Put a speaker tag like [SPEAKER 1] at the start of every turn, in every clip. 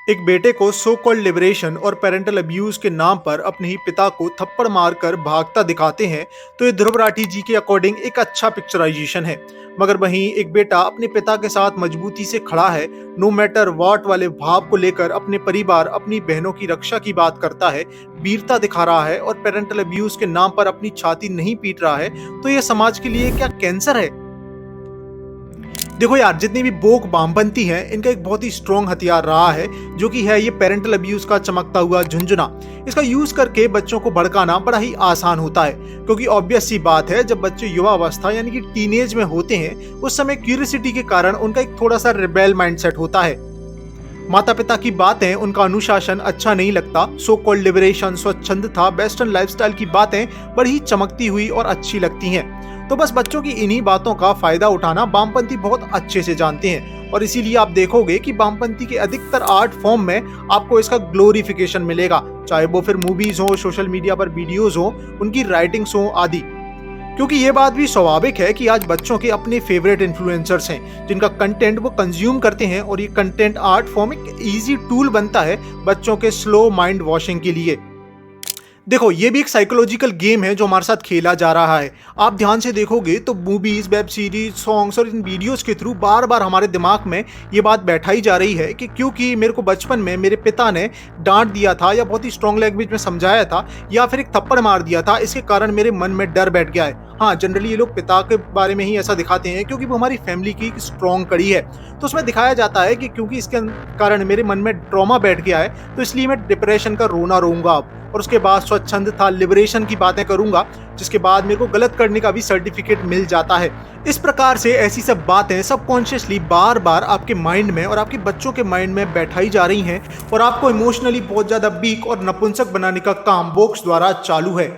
[SPEAKER 1] एक बेटे को सो कॉल्ड लिबरेशन और पेरेंटल अब्यूज के नाम पर अपने ही पिता को थप्पड़ मारकर भागता दिखाते हैं, तो ये ध्रुव राठी जी के अकॉर्डिंग एक अच्छा पिक्चराइजेशन है। मगर वहीं एक बेटा अपने पिता के साथ मजबूती से खड़ा है, नो मैटर व्हाट वाले भाव को लेकर अपने परिवार अपनी बहनों की रक्षा की बात करता है, वीरता दिखा रहा है और पेरेंटल अब्यूज के नाम पर अपनी छाती नहीं पीट रहा है, तो यह समाज के लिए क्या कैंसर है? देखो यार, जितनी भी बोक वामपंथी हैं, इनका एक बहुत ही स्ट्रॉन्ग हथियार रहा है, जो कि है ये पेरेंटल अब्यूज का चमकता हुआ झुंझुना। इसका यूज करके बच्चों को भड़काना बड़ा ही आसान होता है, क्योंकि ऑब्वियस सी बात है, जब बच्चे युवा अवस्था यानी कि टीनेज में होते हैं, उस समय क्यूरियोसिटी के कारण उनका एक थोड़ा सा रिबेल माइंडसेट होता है। माता पिता की बातें, उनका अनुशासन अच्छा नहीं लगता, सो कॉल्ड लिबरेशन, स्वच्छंदता, वेस्टर्न लाइफस्टाइल की बातें बड़ी चमकती हुई और अच्छी लगती हैं। तो बस बच्चों की इन्हीं बातों का फायदा उठाना वामपंथी बहुत अच्छे से जानते हैं, और इसीलिए आप देखोगे कि वामपंथी के अधिकतर आर्ट फॉर्म में आपको इसका ग्लोरिफिकेशन मिलेगा, चाहे वो फिर मूवीज हो, सोशल मीडिया पर वीडियोज हो, उनकी राइटिंग्स हो आदि। क्योंकि ये बात भी स्वाभाविक है कि आज बच्चों के अपने फेवरेट इन्फ्लुएंसर्स हैं, जिनका कंटेंट वो कंज्यूम करते हैं, और ये कंटेंट आर्ट फॉर्म एक इजी टूल बनता है बच्चों के स्लो माइंड वॉशिंग के लिए। देखो, ये भी एक साइकोलॉजिकल गेम है जो हमारे साथ खेला जा रहा है। आप ध्यान से देखोगे तो मूवीज, वेब सीरीज, सॉन्ग्स और इन वीडियोस के थ्रू बार बार हमारे दिमाग में ये बात बैठाई जा रही है कि क्योंकि मेरे को बचपन में मेरे पिता ने डांट दिया था, या बहुत ही स्ट्रॉन्ग लैंग्वेज में समझाया था, या फिर एक थप्पड़ मार दिया था, इसके कारण मेरे मन में डर बैठ गया है। हाँ, जनरली ये लोग पिता के बारे में ही ऐसा दिखाते हैं, क्योंकि वो हमारी फैमिली की स्ट्रॉन्ग कड़ी है। तो उसमें दिखाया जाता है कि क्योंकि इसके कारण मेरे मन में ट्रॉमा बैठ गया है, तो इसलिए मैं डिप्रेशन का रोना रोऊंगा अब, और उसके बाद स्वच्छंदता, लिबरेशन की बातें करूंगा, जिसके बाद मेरे को गलत करने का भी सर्टिफिकेट मिल जाता है। इस प्रकार से ऐसी सब बातें सबकॉन्शियसली बार बार आपके माइंड में और आपके बच्चों के माइंड में बैठाई जा रही हैं, और आपको इमोशनली बहुत ज्यादा वीक और नपुंसक बनाने का काम बोक्स द्वारा चालू है।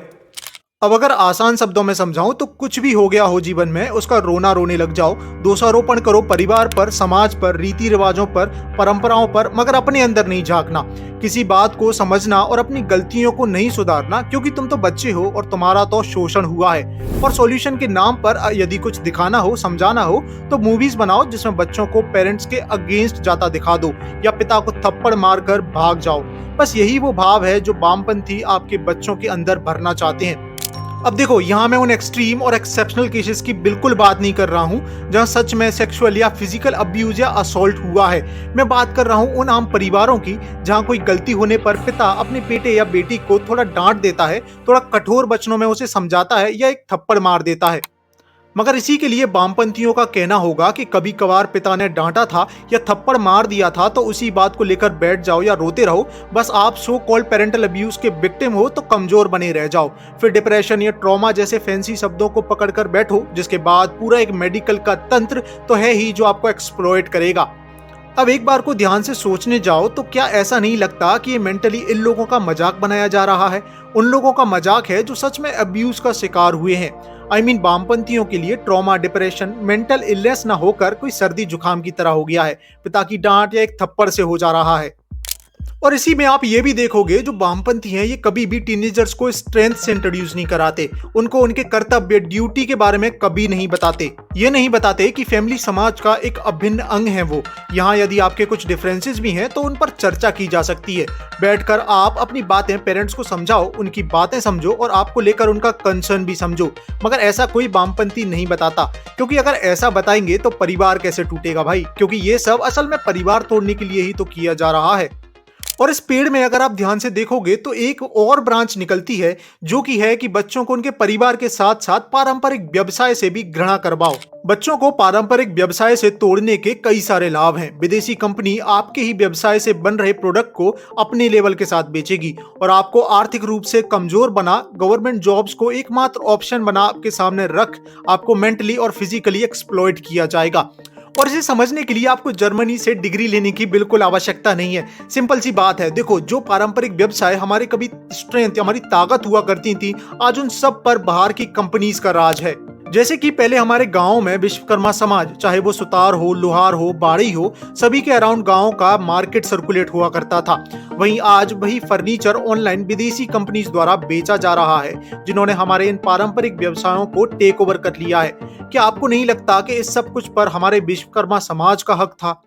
[SPEAKER 1] अब अगर आसान शब्दों में समझाऊं तो कुछ भी हो गया हो जीवन में, उसका रोना रोने लग जाओ, दोषारोपण करो परिवार पर, समाज पर, रीति रिवाजों पर, परंपराओं पर, मगर अपने अंदर नहीं झांकना। किसी बात को समझना और अपनी गलतियों को नहीं सुधारना, क्योंकि तुम तो बच्चे हो और तुम्हारा तो शोषण हुआ है। और सॉल्यूशन के नाम पर यदि कुछ दिखाना हो, समझाना हो, तो मूवीज बनाओ जिसमें बच्चों को पेरेंट्स के अगेंस्ट जाता दिखा दो, या पिता को थप्पड़ मारकर भाग जाओ। बस यही वो भाव है जो वामपंथी आपके बच्चों के अंदर भरना चाहते हैं। अब देखो, यहाँ मैं उन एक्सट्रीम और एक्सेप्शनल केसेस की बिल्कुल बात नहीं कर रहा हूँ जहाँ सच में सेक्सुअल या फिजिकल अब्यूज या असॉल्ट हुआ है। मैं बात कर रहा हूँ उन आम परिवारों की जहाँ कोई गलती होने पर पिता अपने बेटे या बेटी को थोड़ा डांट देता है, थोड़ा कठोर वचनों में उसे समझाता है, या एक थप्पड़ मार देता है। मगर इसी के लिए वामपंथियों का कहना होगा कि कभी कभार पिता ने डांटा था या थप्पड़ मार दिया था, तो उसी बात को लेकर बैठ जाओ या रोते रहो। बस आप सो कॉल्ड पेरेंटल अब्यूज के विक्टिम हो तो कमजोर बने रह जाओ, फिर डिप्रेशन या ट्रॉमा जैसे फैंसी शब्दों को पकड़कर बैठो, जिसके बाद पूरा एक मेडिकल का तंत्र तो है ही जो आपको एक्सप्लॉइट करेगा। अब एक बार को ध्यान से सोचने जाओ तो क्या ऐसा नहीं लगता कि ये मेंटली इन लोगों का मजाक बनाया जा रहा है? उन लोगों का मजाक है जो सच में अब्यूज का शिकार हुए हैं। वामपंथियों के लिए ट्रॉमा, डिप्रेशन, मेंटल इलनेस ना होकर कोई सर्दी जुकाम की तरह हो गया है, पिता की डांट या एक थप्पड़ से हो जा रहा है। और इसी में आप ये भी देखोगे, जो वामपंथी हैं ये कभी भी टीनेजर्स को स्ट्रेंथ से इंट्रोड्यूस नहीं कराते, उनको उनके कर्तव्य, ड्यूटी के बारे में कभी नहीं बताते। ये नहीं बताते कि फैमिली समाज का एक अभिन्न अंग है वो। यहाँ यदि आपके कुछ डिफरेंसेस भी हैं तो उन पर चर्चा की जा सकती है। बैठकर आप अपनी बातें पेरेंट्स को समझाओ, उनकी बातें समझो और आपको लेकर उनका कंसर्न भी समझो। मगर ऐसा कोई वामपंथी नहीं बताता, क्योंकि अगर ऐसा बताएंगे तो परिवार कैसे टूटेगा भाई? क्योंकि ये सब असल में परिवार तोड़ने के लिए ही तो किया जा रहा है। और इस पेड़ में अगर आप ध्यान से देखोगे तो एक और ब्रांच निकलती है, जो कि है कि बच्चों को उनके परिवार के साथ साथ पारंपरिक व्यवसाय से भी घृणा करवाओ। बच्चों को पारंपरिक व्यवसाय से तोड़ने के कई सारे लाभ हैं। विदेशी कंपनी आपके ही व्यवसाय से बन रहे प्रोडक्ट को अपने लेवल के साथ बेचेगी और आपको आर्थिक रूप से कमजोर बना, गवर्नमेंट जॉब्स को एकमात्र ऑप्शन बना आपके सामने रख, आपको मेंटली और फिजिकली एक्सप्लॉइट किया जाएगा। और इसे समझने के लिए आपको जर्मनी से डिग्री लेने की बिल्कुल आवश्यकता नहीं है। सिंपल सी बात है, देखो, जो पारंपरिक व्यवसाय हमारे कभी स्ट्रेंथ, हमारी ताकत हुआ करती थी, आज उन सब पर बाहर की कंपनीज का राज है। जैसे कि पहले हमारे गांव में विश्वकर्मा समाज, चाहे वो सुतार हो, लोहार हो, बाड़ी हो, सभी के अराउंड गांव का मार्केट सर्कुलेट हुआ करता था। वहीं आज वही फर्नीचर ऑनलाइन विदेशी कंपनीज द्वारा बेचा जा रहा है, जिन्होंने हमारे इन पारंपरिक व्यवसायों को टेक ओवर कर लिया है। क्या आपको नहीं लगता कि इस सब कुछ पर हमारे विश्वकर्मा समाज का हक था?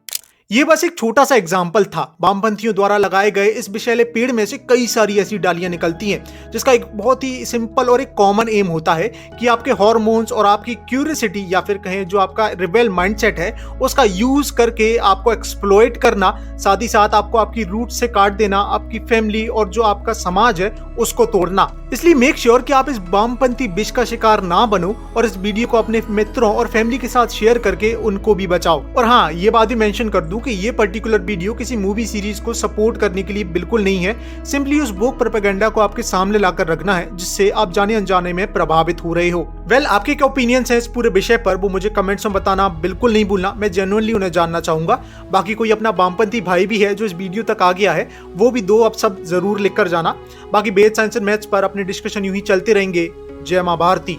[SPEAKER 1] ये बस एक छोटा सा एग्जाम्पल था। वामपंथियों द्वारा लगाए गए इस विषैले पेड़ में से कई सारी ऐसी डालियां निकलती हैं जिसका एक बहुत ही सिंपल और एक कॉमन एम होता है कि आपके हार्मोन्स और आपकी क्यूरियोसिटी या फिर कहें जो आपका रिबेल माइंडसेट है उसका यूज करके आपको एक्सप्लॉइट करना, साथ ही साथ आपको आपकी रूट से काट देना, आपकी फैमिली और जो आपका समाज है उसको तोड़ना। इसलिए मेक श्योर कि आप इस वामपंथी विष का शिकार ना बनो और इस वीडियो को अपने मित्रों और फैमिली के साथ शेयर करके उनको भी बचाओ। और हाँ, ये बात भी मेंशन कर दूं कि ये पर्टिकुलर वीडियो किसी मूवी सीरीज को सपोर्ट करने के लिए बिल्कुल नहीं है। सिंपली उस वोक प्रोपेगेंडा को आपके सामने लाकर रखना है जिससे आप जाने अनजाने में प्रभावित हो रहे हो। आपके क्या ओपिनियंस हैं इस पूरे विषय पर, वो मुझे कमेंट्स में बताना बिल्कुल नहीं भूलना। मैं जेन्युइनली उन्हें जानना चाहूंगा। बाकी कोई अपना वामपंथी भाई भी है जो इस वीडियो तक आ गया है, वो भी दो अब सब जरूर लिख कर जाना। बाकी बेद साइंस एंड मैथ्स पर अपने डिस्कशन यूं ही चलते रहेंगे। जय मां भारती।